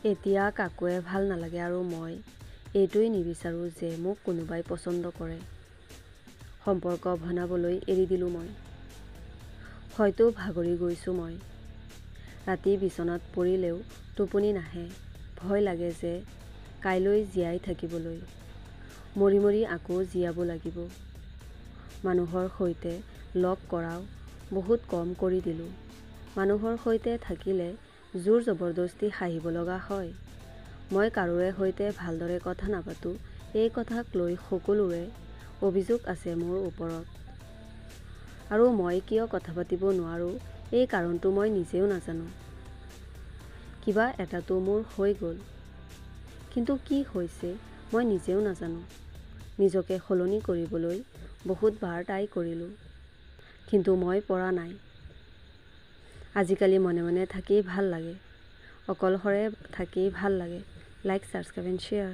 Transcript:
এতিয়া কাকোৱে ভাল নালাগে আৰু মই এইটোৱেই নিবিচাৰোঁ যে মোক কোনোবাই পচন্দ কৰে। সম্পৰ্ক বনাবলৈ এৰি দিলোঁ মই। হয়তো ভাগৰি গৈছোঁ মই। ৰাতি বিচনাত পৰিলেও টোপনি নাহে। ভয় লাগে যে কাইলৈ জীয়াই থাকিবলৈ। মৰি মৰি আকৌ জীয়াব লাগিব। মানুহৰ সৈতে লগ কৰাও বহুত কম কৰি দিলোঁ। মানুহৰ সৈতে থাকিলে জোৰ জবৰদস্তি হাঁহিব লগা হয়। মই কাৰোৰে সৈতে ভালদৰে কথা নাপাতোঁ এই কথাক লৈ সকলোৰে অভিযোগ আছে মোৰ ওপৰত। আৰু মই কিয় কথা পাতিব নোৱাৰোঁ এই কাৰণটো মই নিজেও নাজানো। কিবা এটাতো মোৰ হৈ গ'ল। কিন্তু কি হৈছে মই নিজেও নাজানো। নিজকে সলনি কৰিবলৈ বহুতবাৰ ট্ৰাই কৰিলোঁ। কিন্তু মই পৰা নাই। আজিকালি মনে মনে থাকি ভাল লাগে। অকলশৰে থাকি ভাল লাগে। Like, subscribe and share.